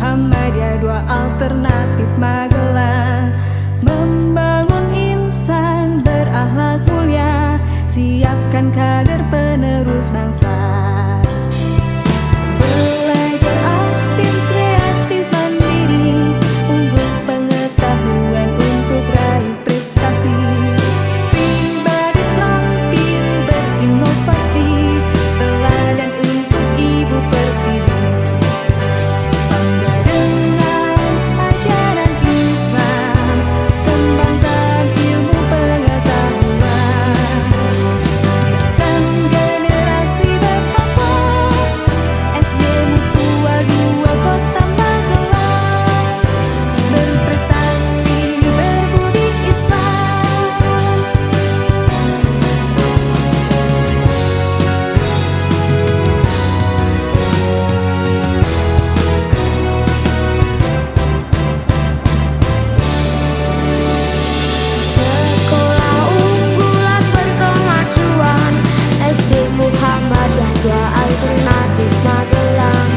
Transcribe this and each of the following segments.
Muhammadiyah, dua alternatif Magelang. Membangun insan berakhlak mulia, siapkan kader penerus bangsa. Belajar aktif, kreatif, mandiri, unggul pengetahuan untuk raih prestasi. Pribadi terampil berinovasi, teladan untuk ibu pertiwi. Bangga dengan ajaran Islam, kembangkan ilmu pengetahuan. Siapkan generasi bertakwa, SD Mutual 2 Kota Magelang, berprestasi berbudi Islam. Sekolah unggulan berkemajuan, SD Muhammadiyah, dua alternatif Magelang.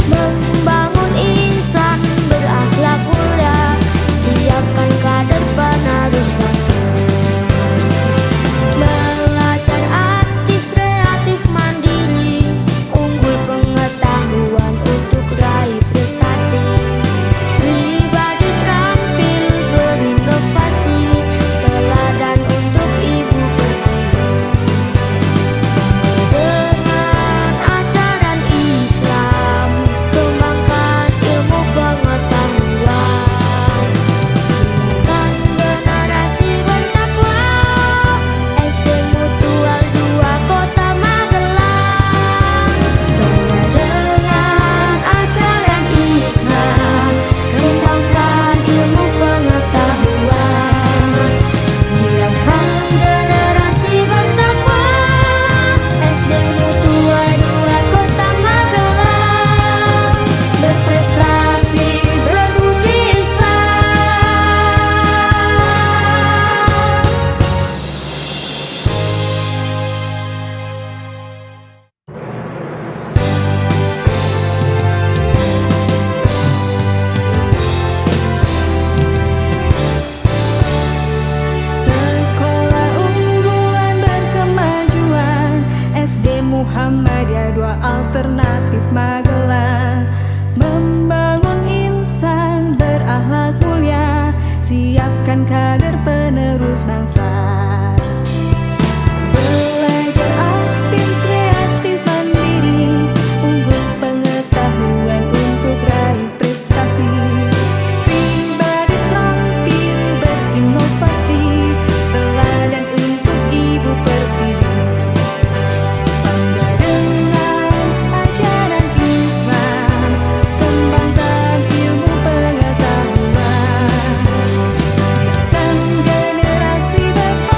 Membangun insan berakhlak mulia, siapkan kader penerus bangsa. Belajar aktif, kreatif, mandiri, unggul pengetahuan untuk raih prestasi. Pribadi terampil berinovasi, teladan untuk ibu pertiwi. Dengan ajaran Islam, kembangkan ilmu pengetahuan. Siapkan generasi bertakwa, SD Mutual 2 Kota Magelang. Dengan ajaran Islam, kembangkan ilmu pengetahuan. Siapkan generasi bertakwa, SD Mutual 2 Kota Magelang, berprestasi berbudi Islam. Sekolah unggulan berkemajuan, SD Muhammadiyah, dua alternatif Magelang. Membangun insan berakhlak mulia, siapkan kader penerus bangsa. Belajar aktif, kreatif, mandiri, unggul pengetahuan untuk raih prestasi. Pribadi terampil berinovasi, teladan untuk ibu pertiwi. Bangga dengan ajaran Islam, kembangkan ilmu pengetahuan. Siapkan generasi bertakwa,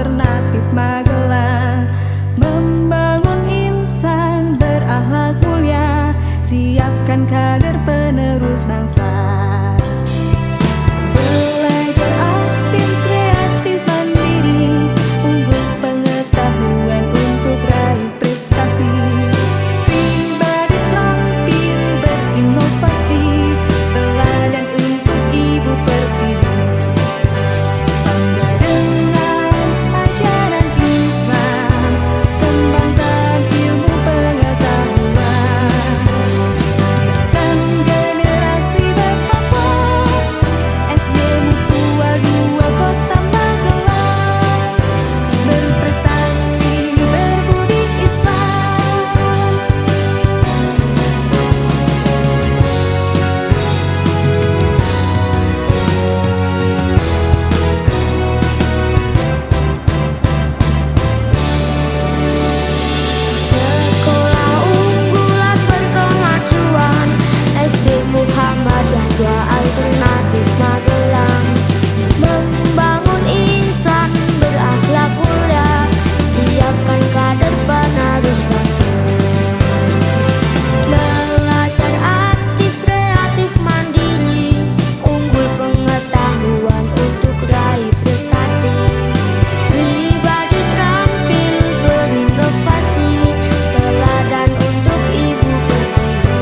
Alternatif Magelang, membangun insan berakhlak mulia, siapkan kader penerus bangsa. Belajar aktif, kreatif, mandiri, unggul pengetahuan untuk raih prestasi. Pribadi terampil berinovasi, teladan untuk ibu pertiwi. Bangga dengan ajaran Islam, kembangkan ilmu pengetahuan. Siapkan generasi bertakwa, SD Mutual 2 Kota Magelang, berprestasi berbudi Islam. Sekolah unggulan berkemajuan, SD Muhammadiyah 2 Alternatif Magelang, membangun insan berakhlak mulia, siapkan kader penerus bangsa. Belajar aktif, kreatif, mandiri, unggul pengetahuan untuk raih prestasi. Pribadi terampil berinovasi, teladan untuk ibu pertiwi.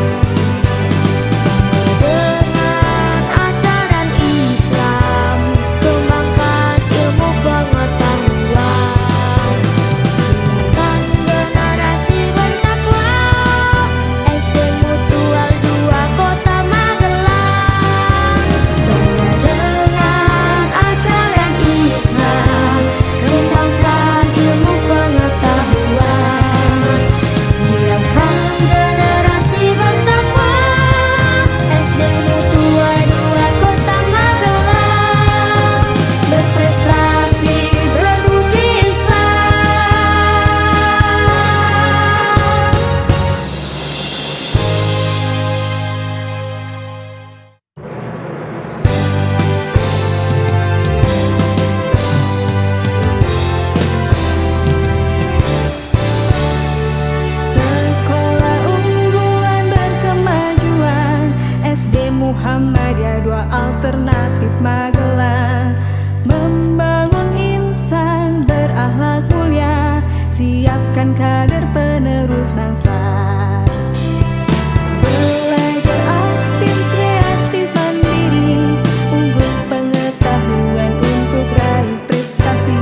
Dengan ajaran Islam, kembangkan ilmu pengetahuan. Siapkan generasi bertakwa, SD Mutual 2 Kota Magelang. Dengan ajaran Islam, kembangkan ilmu pengetahuan. Siapkan generasi bertakwa, SD Mutual 2 Kota Magelang, berprestasi berbudi Islam. Sekolah unggulan berkemajuan, SD Muhammadiyah 2 Alternatif Magelang, membangun insan berakhlak mulia, siapkan kader penerus bangsa. Belajar aktif, kreatif, mandiri, unggul pengetahuan untuk raih prestasi.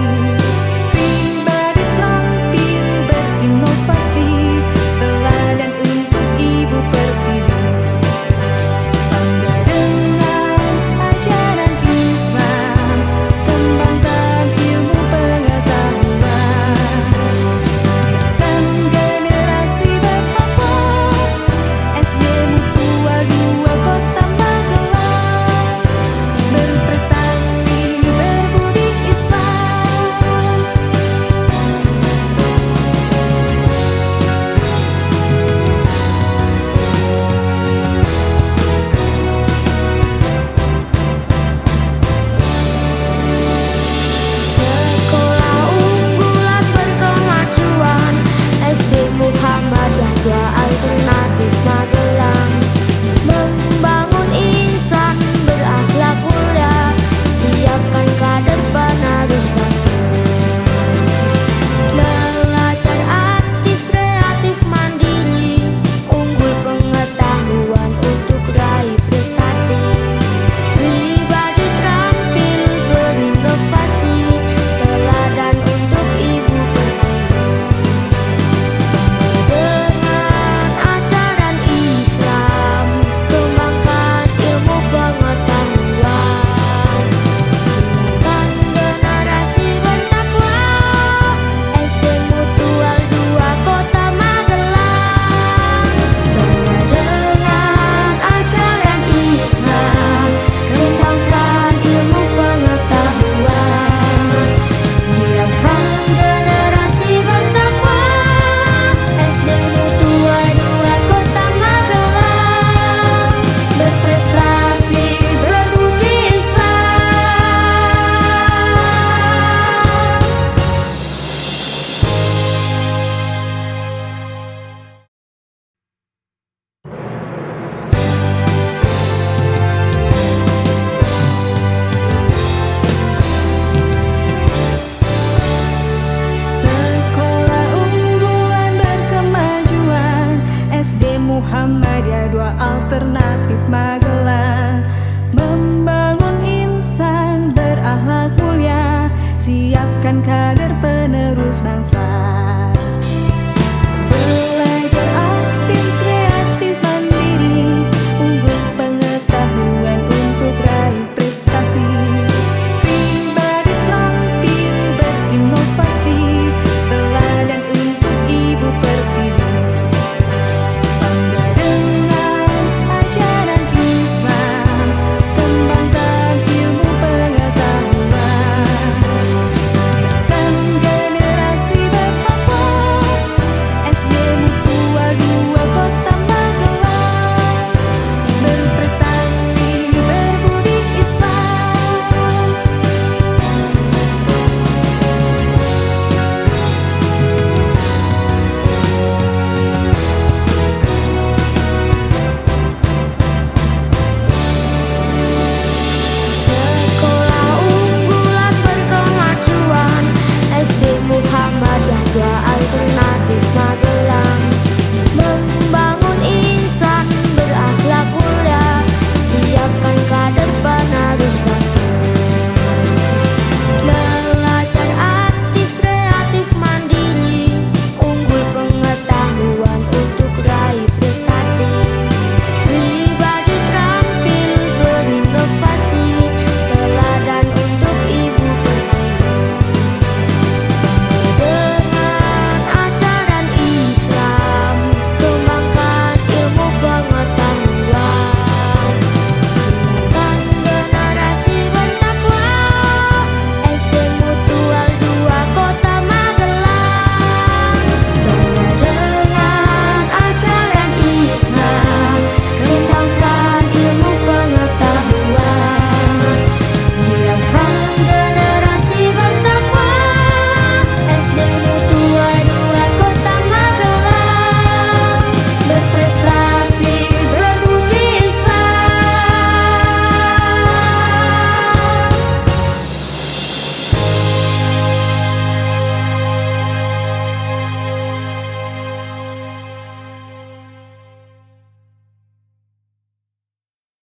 Pribadi terampil berinovasi, teladan untuk ibu pertiwi. Bangga dengan ajaran Islam, kembangkan ilmu pengetahuan. Siapkan generasi bertakwa, Magelang, membangun insan berakhlak mulia, siapkan kader penerus bangsa.